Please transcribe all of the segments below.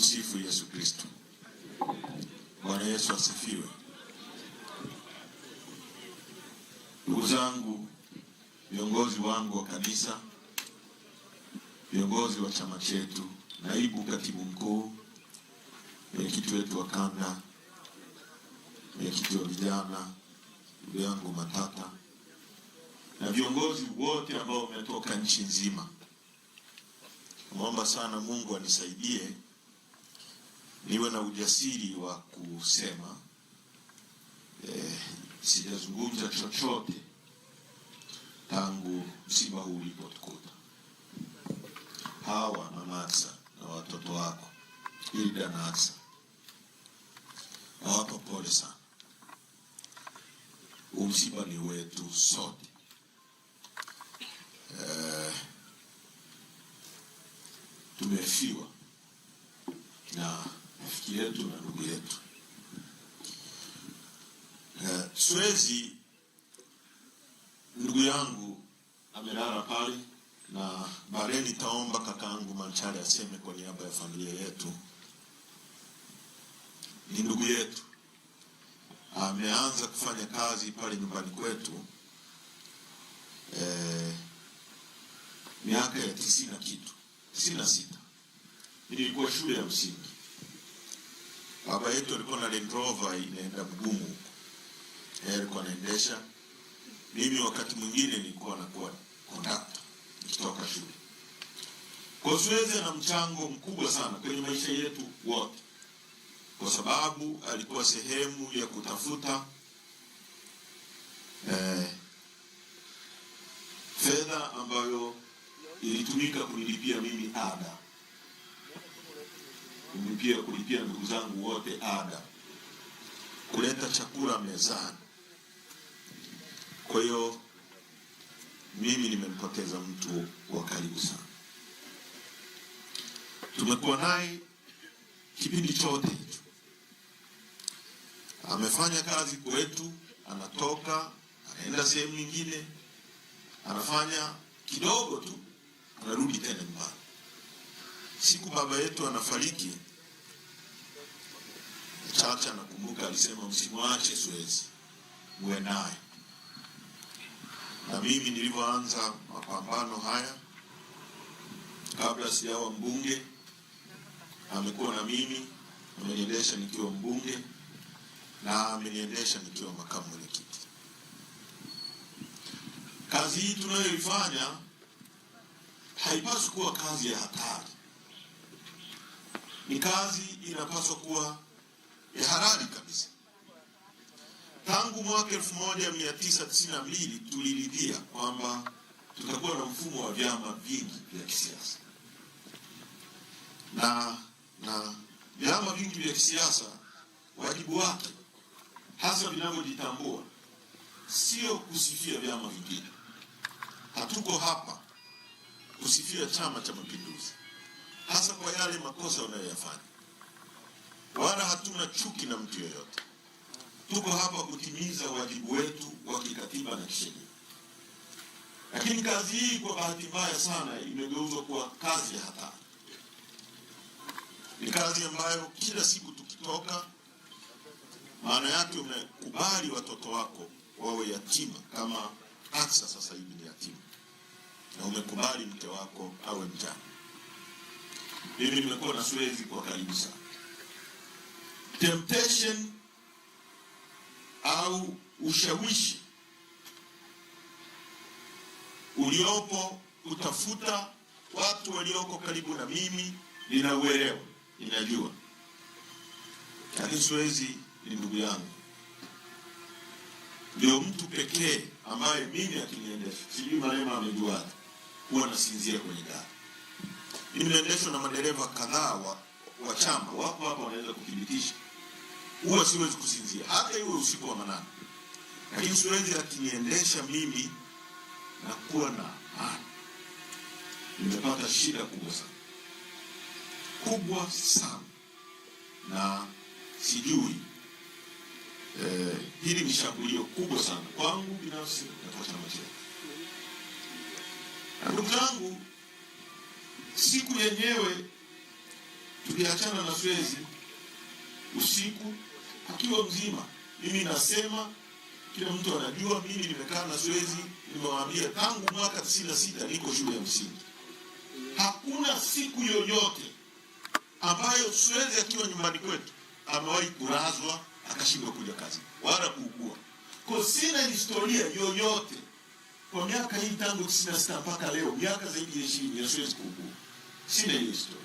Tumsifu Yesu Kristo. Bwana Yesu asifiwe. Ndugu zangu, viongozi wangu wa kanisa, viongozi wa chama chetu, naibu katibu mkuu, mwenyekiti wetu wa kanda, mwenyekiti wa vijana, ndugu yangu Matata, na viongozi wote ambao wametoka nchi nzima. Naomba sana Mungu anisaidie niwe na ujasiri wa kusema sijazungumza chochote tangu msiba huu ulipotukuta. Hawa na Matsa na watoto wako Hilda na Atsa, nawapa pole sana. Msiba ni wetu sote. Tumefiwa na rafiki yetu na ndugu yetu. Siwezi, ndugu yangu amelala pale, na baadaye nitaomba kakaangu Manchari aseme kwa niaba ya familia yetu. Ni ndugu yetu, ameanza kufanya kazi pale nyumbani kwetu miaka ya 90 na kitu, 96. Nilikuwa shule ya msingi. Baba yetu alikuwa na Land Rover inaenda Mgumu huko. Alikuwa anaendesha. Mimi wakati mwingine nilikuwa nakuwa conductor nikitoka shule. Kwa Sweze ana mchango mkubwa sana kwenye maisha yetu wote, kwa sababu alikuwa sehemu ya kutafuta fedha ambayo ilitumika kunilipia mimi ada, kulipia ndugu zangu wote ada, kuleta chakula mezani. Kwa hiyo mimi nimempoteza mtu wa karibu sana. Tumekuwa naye kipindi chote hicho. Amefanya kazi kwetu, anatoka, anaenda sehemu nyingine, anafanya kidogo tu, anarudi tena nyumbani. Siku baba yetu anafariki, Chacha nakumbuka alisema msimwache Sweze, muwe naye. Na mimi nilipoanza mapambano haya, kabla sijawa mbunge, amekuwa na mimi, ameniendesha nikiwa mbunge na ameniendesha nikiwa makamu mwenyekiti. Kazi hii tunayoifanya haipaswi kuwa kazi ya hatari. Ni kazi inapaswa kuwa ya halali kabisa. Tangu mwaka 1992 tuliridhia kwamba tutakuwa na mfumo wa vyama vingi vya kisiasa. Na vyama vingi vya kisiasa, wajibu wake hasa vinavyojitambua sio kusifia vyama vingine. Hatuko hapa kusifia Chama cha Mapinduzi, hasa kwa yale makosa wanayoyafanya. Wala hatuna chuki na mtu yoyote. Tuko hapa kutimiza wajibu wetu wa kikatiba na kisheria. Lakini kazi hii kwa bahati mbaya sana imegeuzwa kuwa kazi ya hatari. Ni kazi ambayo kila siku tukitoka, maana yake umekubali watoto wako wawe yatima, kama Atsa sasa hivi ni yatima, na umekubali mke wako awe mjane. Mimi nimekuwa na Sweze kwa karibu sana. Temptation au ushawishi uliopo utafuta watu walioko karibu na mimi, ninauelewa, ninajua. Lakini Sweze ni ndugu yangu, ndio mtu pekee ambaye mimi akiniendesha, sijui Malema amejua, huwa nasinzia kwenye gari. Nimeendeshwa na madereva kadhaa wa chama, wapo hapa wanaweza kuthibitisha. Huwa siwezi kusinzia, hata iwe usiku wa manane. Lakini Sweze akiniendesha mimi na kuwa na amani. Nimepata shida kubwa sana. Kubwa sana. Na sijui, hili ni shambulio kubwa sana kwangu binafsi na kwa chama chetu. Na ndugu zangu, siku yenyewe tuliachana na Suezi usiku akiwa mzima. Mimi nasema kila mtu anajua, mimi nimekaa na Suezi, nimewaambia tangu mwaka 96 niko shule ya msingi. Hakuna siku yoyote ambayo Suezi akiwa nyumbani kwetu amewahi kurazwa akashindwa kuja kazi wala kuugua. Kwa sina historia yoyote kwa miaka hii tangu 96 mpaka leo, miaka zaidi ya 20 ya Suezi kuugua. Sina hiyo historia.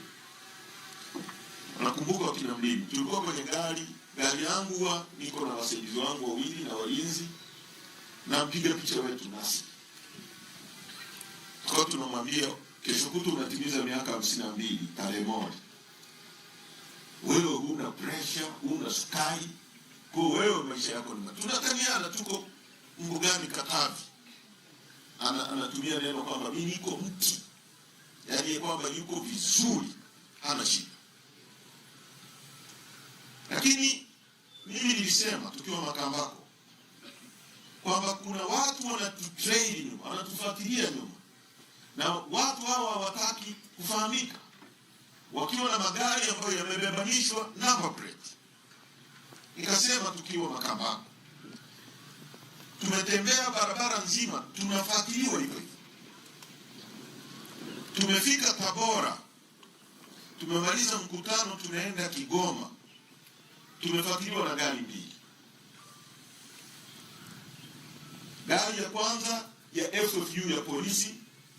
Nakumbuka wakina Mlimi, tulikuwa kwenye gari yangu huwa niko na wasaidizi wangu wawili na walinzi na mpiga picha wetu nasi. Kwa tunamwambia kesho kutu unatimiza miaka 52 tarehe moja. Wewe huna pressure, huna sukari, kwa wewe maisha yako ni tunataniana, tuko mbugani Katavi. Anatumia neno kwamba mimi niko mti. Yaani kwamba yuko vizuri, hana shida. Lakini mimi nilisema tukiwa Makambako kwamba kuna watu wanatutrail nyuma, wanatufuatilia nyuma. Na watu hawa hawataki kufahamika. Wakiwa na magari ambayo yamebebanishwa number plate. Nikasema tukiwa Makambako, tumetembea barabara nzima tunafuatiliwa hivyo hivyo. Tumefika Tabora, tumemaliza mkutano, tunaenda Kigoma, tumefuatiliwa na gari mbili. Gari ya kwanza ya FFU ya polisi,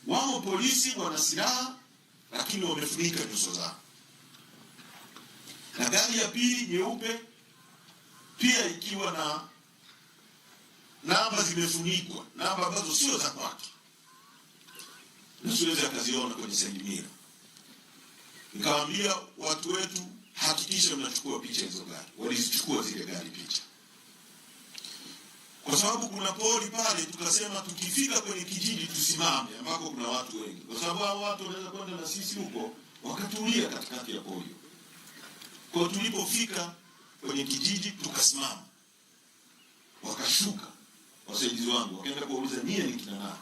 wamo polisi wana silaha lakini wamefunika nyuso zao. Na gari ya pili nyeupe pia ikiwa na namba zimefunikwa, namba ambazo sio za kwake. Na siwezi akaziona kwenye sendimira. Nikawaambia watu wetu, hakikisha mnachukua picha hizo gari. Walizichukua zile gari picha. Kwa sababu kuna pori pale, tukasema tukifika kwenye kijiji tusimame ambako kuna watu wengi. Kwa sababu hao watu wanaweza kwenda na sisi huko wakatulia katikati ya pori. Kwa tulipofika kwenye kijiji tukasimama. Wakashuka wasaidizi wangu, wakaenda kuuliza nyie ni kina nani?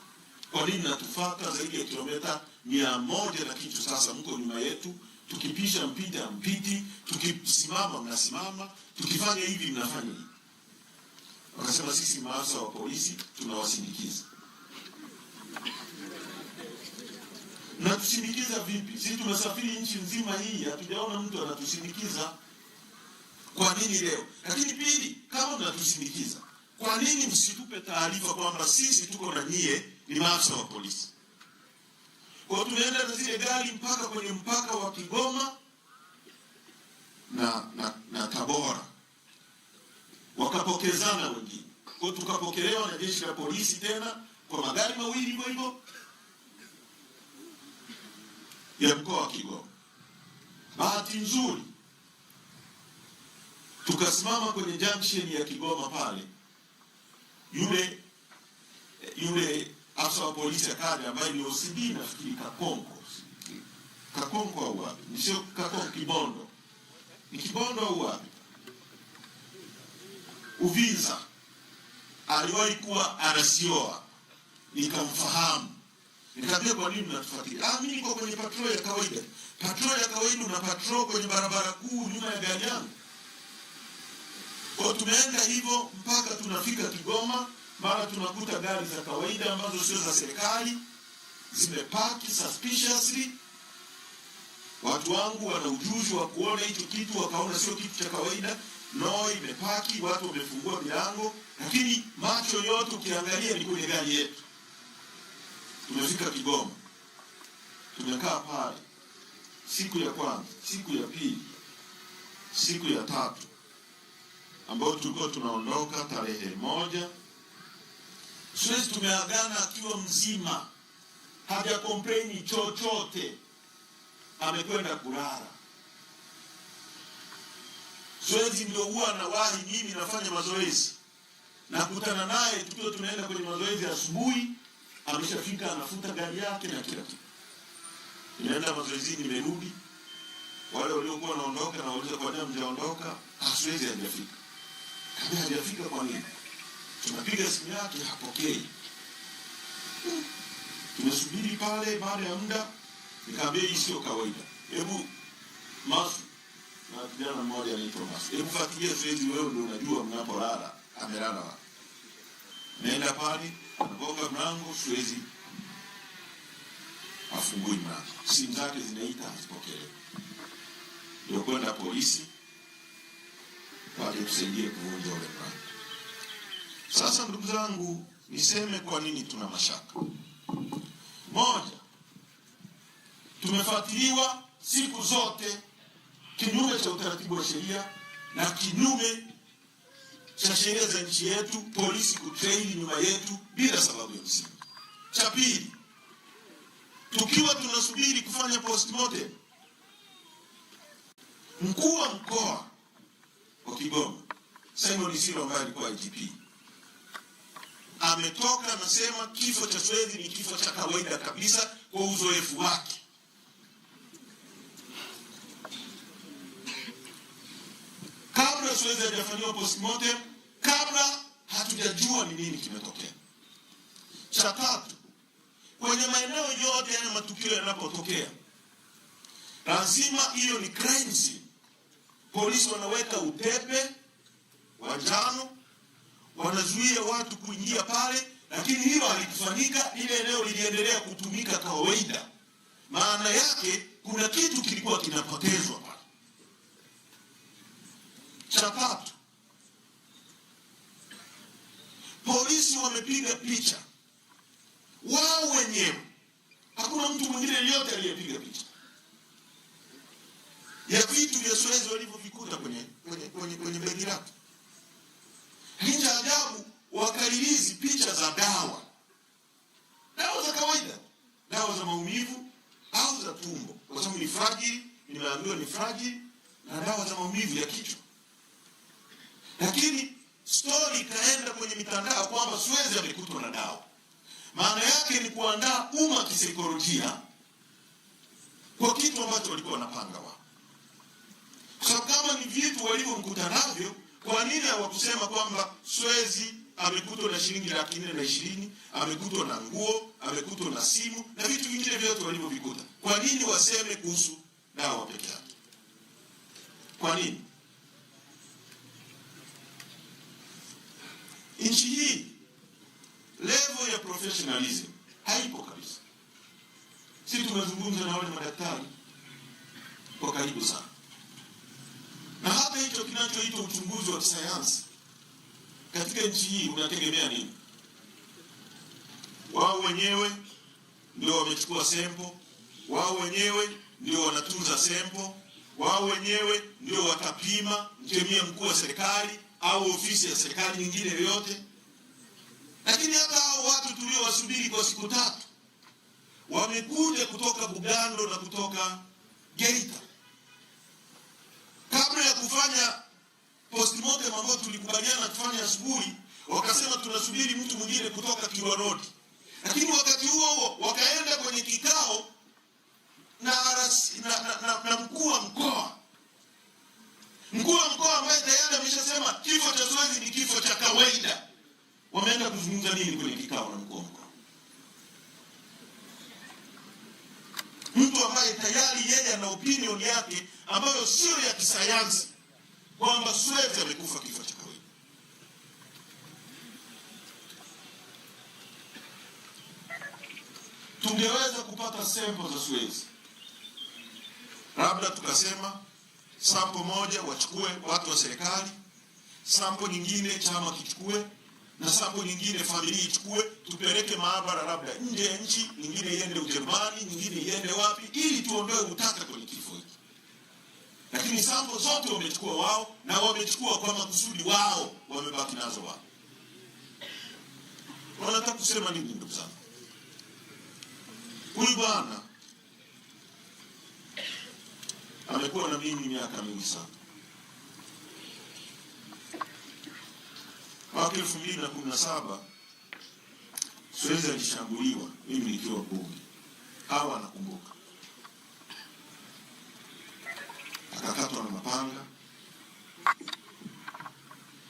Kwa nini natufuata zaidi ya kilomita 100 na kitu sasa mko nyuma yetu? Tukipisha mpita mpiti, tukisimama mnasimama, tukifanya hivi mnafanya hivi. Wakasema sisi maafisa wa polisi tunawasindikiza. Na tusindikiza vipi? Sisi tumesafiri nchi nzima hii, hatujaona mtu anatusindikiza. Kwa nini leo? Lakini pili, kama mnatusindikiza, kwa nini msitupe taarifa kwamba sisi tuko na nyie ni maafisa wa polisi? Kwa tumeenda na zile gari mpaka kwenye mpaka wa Kigoma na Tabora. Wakapokezana wengine. Kwa tukapokelewa na jeshi la polisi tena kwa magari mawili hivyo hivyo ya mkoa wa Kigoma. Bahati nzuri tukasimama kwenye junction ya Kigoma pale. Yule afisa wa polisi akaja ambaye ni OCD nafikiri Kakonko au wapi? Ni sio Kakonko, Kibondo. Ni Kibondo au wapi? Uvinza. Aliwahi kuwa RCO. Nikamfahamu. Nikamwambia kwa nini mnatufuatilia? Mimi niko kwenye patrol ya kawaida. Patrol ya kawaida una patrol kwenye barabara kuu nyuma ya gari yangu. Kwa tumeenda hivyo mpaka tunafika Kigoma, mara tunakuta gari za kawaida ambazo sio za serikali zimepaki suspiciously. Watu wangu wana ujuzi wa kuona hicho kitu, wakaona sio kitu cha kawaida. No, imepaki, watu wamefungua milango, lakini macho yote ukiangalia ni kwenye gari yetu. Tumefika Kigoma. Tumekaa pale siku ya kwanza, siku ya pili, siku ya tatu, ambayo tulikuwa tunaondoka tarehe 1. Suezi tumeagana akiwa mzima, haja complain chochote, amekwenda kulala. Suezi ndio huwa anawahi, mimi nafanya mazoezi, nakutana naye tukiwa tunaenda kwenye mazoezi asubuhi, ameshafika anafuta gari yake na kila kitu. Nimeenda mazoezi, nimerudi, wale waliokuwa wanaondoka na wauliza kwa nini mjaondoka? Suezi hajafika. Kama hajafika kwa nini? Tunapiga simu yake hapokei. Tumesubiri pale, baada ya muda nikamwambia hii sio kawaida. Hebu Masu na kijana mmoja anaitwa Masu. Hebu fuatilia zoezi, wewe ndio unajua mnapolala amelala wapi. Nenda pale, anagonga mlango, zoezi afungui mlango. Simu zake zinaita, hazipokelewi. Ndio kwenda polisi waje tusaidie kuvunja ule mlango. Sasa ndugu zangu, niseme kwa nini tuna mashaka. Moja, tumefuatiliwa siku zote kinyume cha utaratibu wa sheria na kinyume cha sheria za nchi yetu, polisi kutraili nyuma yetu bila sababu ya msingi. Cha pili, tukiwa tunasubiri kufanya postmortem, mkuu wa mkoa wa Kigoma Simon Isiro ambaye alikuwa IGP ametoka nasema kifo cha Swezi ni kifo cha kawaida kabisa kwa uzoefu wake. Kabla Swezi hajafanyiwa postmortem, kabla hatujajua ni nini kimetokea. Cha tatu, kwenye maeneo yote yana matukio yanapotokea, lazima hiyo ni crime scene. Polisi wanaweka utepe wa njano, wanazuia watu kuingia pale, lakini hilo halikufanyika. Ile eneo liliendelea kutumika kawaida. Maana yake kuna kitu kilikuwa kinapotezwa pale. Cha tatu, polisi wamepiga picha wao wenyewe, hakuna mtu mwingine yeyote aliyepiga picha ya vitu vya Swezi walivyovikuta kwenye begi lake. Lakini ajabu, wakalilizi picha za dawa za kawaida, dawa za maumivu au za tumbo, kwa sababu ni fragile, nimeambiwa ni fragile, na dawa za maumivu ya kichwa. Lakini story ikaenda kwenye mitandao kwamba Swezi amekutwa na dawa. Maana yake ni kuandaa umma kisaikolojia kwa kitu ambacho walikuwa wanapanga wao. Kwa sababu kama ni vitu walivyomkuta navyo, kwa nini hawakusema kwamba Swezi amekutwa na shilingi 420, amekutwa na nguo, amekutwa na simu na vitu vingine vyote walivyovikuta? Kwa nini waseme kuhusu dawa peke yake? Kwa nini? Nchi hii level ya professionalism haipo kabisa. Sisi tumezungumza na wale madaktari kwa karibu sana. Na hata hicho kinachoitwa uchunguzi wa kisayansi katika nchi hii unategemea nini? Wao wenyewe ndio wamechukua sample, wao wenyewe ndio wanatunza sample, wao wenyewe ndio watapima mkemia mkuu wa serikali au ofisi ya serikali nyingine yoyote. Lakini hata hao watu tuliowasubiri kwa siku 3 wamekuja kutoka Bugando na kutoka Geita. Kabla ya kufanya postmortem ambayo tulikubaliana kufanya asubuhi, wakasema tunasubiri mtu mwingine kutoka Kilwa Road. Lakini wakati huo wakaenda kwenye kikao na mkuu wa mkoa. Mkuu wa mkoa ambaye tayari ameshasema kifo cha Swezi ni kifo cha kawaida. Wameenda kuzungumza nini kwenye kikao na mkuu wa mkoa? Mtu ambaye tayari yeye ana opinion yake ambayo sio ya kisayansi kwamba Swezi amekufa kifo cha kawaida. Tungeweza kupata sample za Swezi, labda tukasema sample moja wachukue watu wa serikali, sample nyingine chama kichukue, na sample nyingine familia ichukue, tupeleke maabara labda nje ya nchi, nyingine iende Ujerumani, nyingine iende wapi, ili tuondoe utata kwenye kifo hiki. Lakini sample zote wamechukua wao, na wamechukua kwa makusudi wao, wamebaki nazo wao. Wanataka kusema nini ndugu zangu? Huyu bwana amekuwa na mimi miaka mingi sana. Mwaka 2017 Swezi alishambuliwa, mimi nikiwa bunge. Hawa anakumbuka. Akakatwa na mapanga.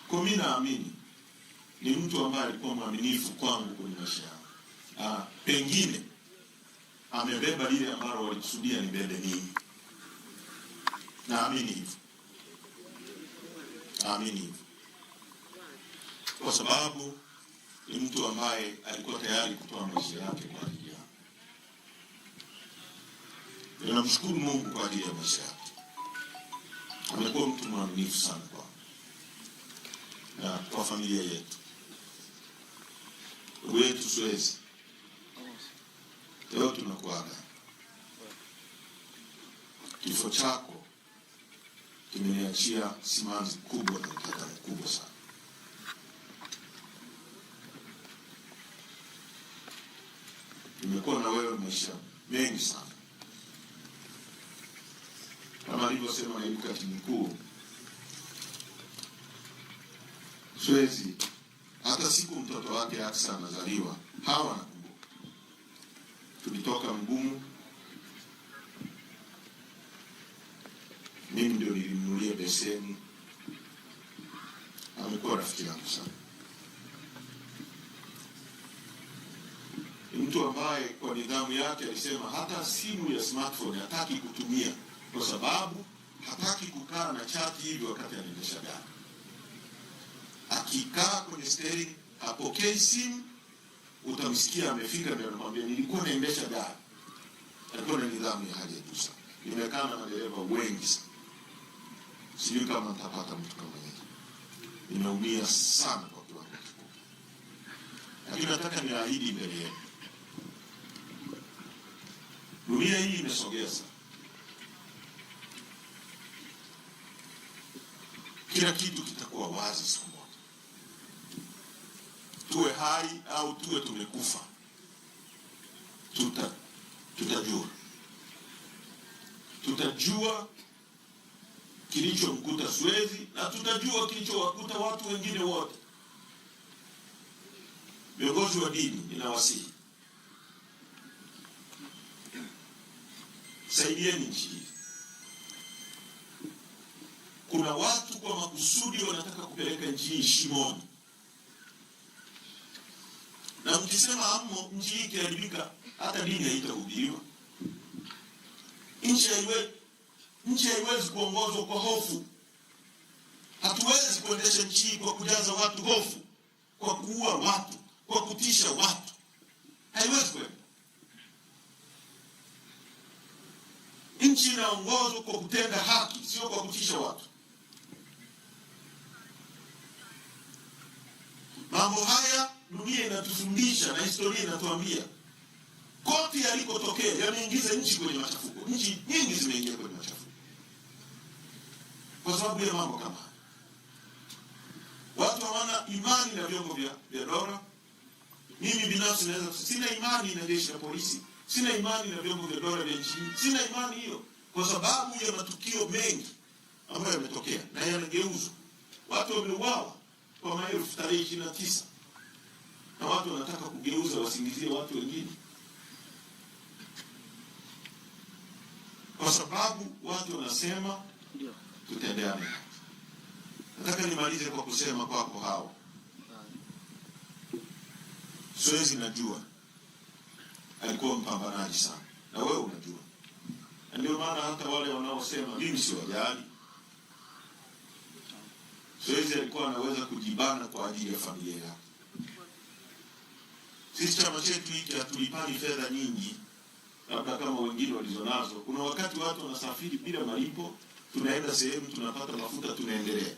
Kwa mimi naamini ni mtu ambaye alikuwa mwaminifu kwangu kwenye maisha yangu. Pengine amebeba lile ambalo walikusudia nibebe mimi. Naamini hivyo, naamini hivyo kwa sababu ni mtu ambaye alikuwa tayari kutoa maisha yake kwa ajili yangu. Ninamshukuru Mungu kwa ajili ya maisha yake. Amekuwa mtu mwaminifu sana na kwa familia yetu. Ndugu yetu Swezi, leo tunakuaga. Kifo chako kimeniachia simanzi kubwa na utata mkubwa sana. Nimekuwa na wewe maisha mengi sana. Kama alivyosema naibu katibu mkuu, Swezi hata siku mtoto wake Aksa anazaliwa hawa nakumbuka. Tulitoka mgumu, mimi ndio nilimnunulia beseni. Amekuwa rafiki yangu sana. Ni mtu ambaye kwa nidhamu yake alisema hata simu ya smartphone hataki kutumia kwa sababu hataki kukaa na chati hivi wakati anaendesha gari. Akikaa kwenye steering apokee simu, utamsikia amefika ndio anamwambia nilikuwa naendesha gari. Alikuwa na nidhamu ya hali ya juu sana. Nimekaa na madereva wengi sana. Sijui kama nitapata mtu kama yeye. Nimeumia sana kwa kiwango kikubwa. Lakini nataka niahidi mbele yenu. Dunia hii imesogea sana. Kila kitu kitakuwa wazi siku moja. Tuwe hai au tuwe tumekufa, tutajua kilichomkuta Swezi na tutajua kilichowakuta watu wengine wote. Viongozi wa dini, ninawasihi, saidieni nchi hii. Kuna watu kwa makusudi wanataka kupeleka nchi hii shimoni. Na mkisema hamo nchi hii ikiharibika, hata dini haitahubiriwa. Nchi haiwezi kuongozwa kwa hofu. Hatuwezi kuendesha nchi hii kwa kujaza watu hofu, kwa kuua watu, kwa kutisha watu. Haiwezi kwenda. Nchi inaongozwa kwa kutenda haki, sio kwa kutisha watu. Mambo haya dunia inatufundisha na historia inatuambia. Kote yalikotokea yameingiza nchi kwenye machafuko. Nchi nyingi zimeingia kwenye machafuko kwa sababu ya mambo kama haya. Watu hawana imani na vyombo vya dola. Mimi binafsi naweza sina imani na jeshi la polisi, sina imani na vyombo vya dola vya nchi. Sina imani hiyo kwa sababu ya matukio mengi ambayo yametokea na yanageuzwa. Watu wameuawa kwa maelfu tarehe 29. Na watu wanataka kugeuza wasingizie watu wengine. Kwa sababu watu wanasema tutendeane. Nataka nimalize kwa kusema kwako hao. Swezi najua alikuwa mpambanaji sana. Na wewe unajua. Na ndio maana hata wale wanaosema mimi si wajali. Swezi alikuwa anaweza kujibana kwa ajili ya familia yake. Sisi chama chetu hiki hatulipani fedha nyingi, labda kama wengine walizonazo. Kuna wakati watu wanasafiri bila malipo, tunaenda sehemu tunapata mafuta tunaendelea.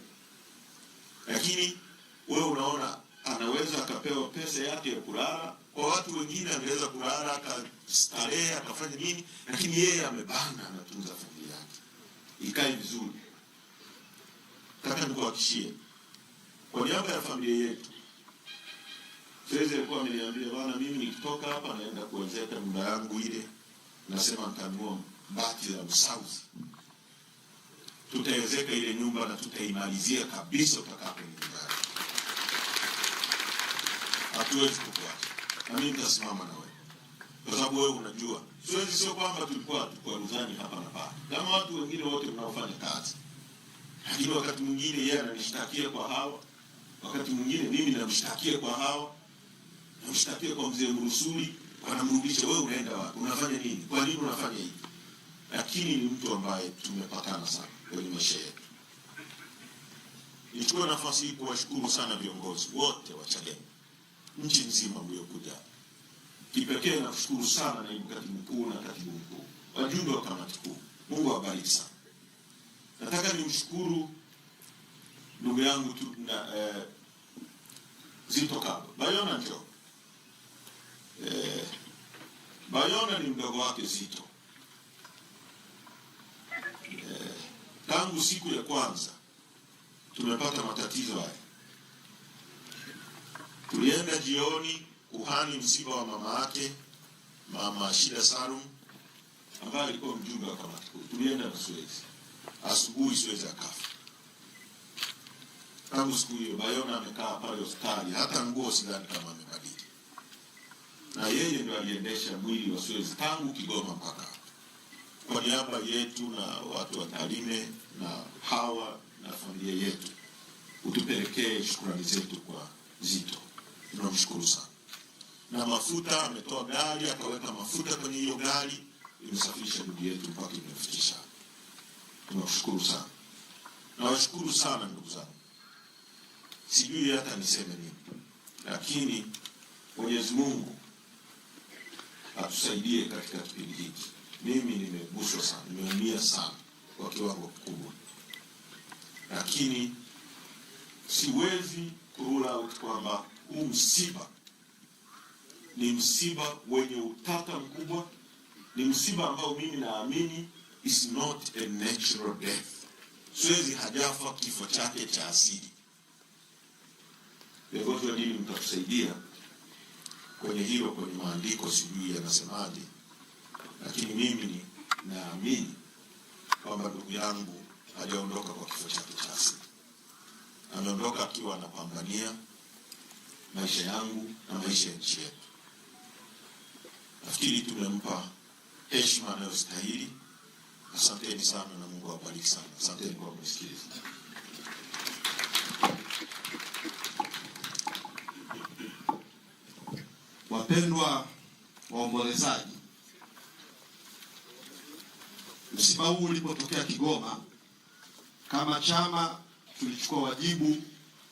Lakini wewe unaona anaweza akapewa pesa yake ya kulala. Kwa watu wengine angeweza kulala akastarehe akafanya nini, lakini yeye amebana anatunza familia yake. Ikae vizuri. Nataka nikuhakikishie kwa niaba ya familia yetu, Swezi alikuwa ameniambia bwana, mimi nikitoka hapa naenda kuwezeka nyumba yangu ile, nasema nitanunua bati la msauzi. Tutawezeka ile nyumba na tutaimalizia kabisa utakapo nyumbani. Hatuwezi kukuacha. Na mimi nitasimama na wewe. Kwa sababu wewe unajua, Swezi sio kwamba tulikuwa tukwaruzani hapa na pale. Kama watu wengine wote mnaofanya kazi. Lakini wakati mwingine yeye ananishtakia kwa hawa, wakati mwingine mimi namshtakia kwa hawa, namshtakia kwa mzee Mrusuli, wanamrudisha, wewe unaenda wapi? Unafanya nini? Kwa nini unafanya hivi? lakini ni mtu ambaye tumepatana sana kwenye maisha yetu. Nichukue nafasi hii kuwashukuru sana viongozi wote wa Chadema nchi nzima mliokuja. Kipekee nakushukuru sana naibu katibu mkuu na katibu mkuu, wajumbe wa kamati kuu. Mungu awabariki sana. Nataka nimshukuru ndugu yangu Zitto Kabwe. Bayona njoo. Bayona ni mdogo wake Zitto. Tangu siku ya kwanza tumepata matatizo haya. Tulienda jioni kuhani msiba wa mama yake, Mama Shida Salum, ambaye alikuwa mjumbe wa kamati kuu. Tulienda na Suezi. Asubuhi Suezi akafa. Tangu siku hiyo Bayona amekaa pale hospitali, hata nguo sidhani kama amebadili. Na yeye ndio aliendesha mwili wa Suezi tangu Kigoma mpaka hapa. Kwa niaba yetu na watu wa Tarime na hawa na familia yetu, utupelekee shukrani zetu kwa Zitto. Tunamshukuru sana. Na mafuta, ametoa gari, akaweka mafuta kwenye hiyo gari, imesafirisha ndugu yetu mpaka imefikisha. Tunashukuru sana. Na washukuru sana ndugu zangu. Sijui hata niseme nini. Lakini Mwenyezi Mungu atusaidie katika kipindi hiki. Mimi nimeguswa sana, nimeumia sana kwa kiwango kikubwa. Lakini siwezi kurule out kwamba huu msiba ni msiba wenye utata mkubwa, ni msiba ambao mimi naamini is not a natural death. Suezi hajafa kifo chake cha asili. Viongozi wa dini mtatusaidia kwenye hilo, kwenye maandiko sijui yanasemaje, lakini mimi naamini kwamba ndugu yangu hajaondoka kwa kifo chake cha asili. Ameondoka akiwa anapambania maisha yangu na maisha ya nchi yetu. Nafikiri tumempa heshima anayostahili. Asanteni sana na Mungu awabariki sana. Asanteni kwa kusikiliza. Wapendwa waombolezaji, msiba huu ulipotokea Kigoma, kama chama tulichukua wajibu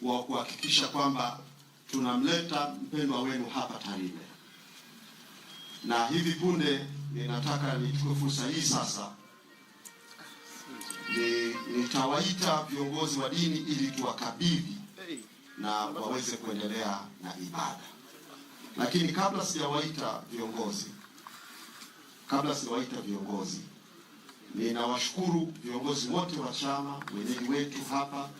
wa kuhakikisha kwamba tunamleta mpendwa wenu hapa Tarime. Na hivi punde ninataka nichukue fursa hii sasa nitawaita viongozi wa dini ili tuwakabidhi na waweze kuendelea na ibada. Lakini kabla sijawaita viongozi, ninawashukuru viongozi wote wa chama, wenyeji wetu hapa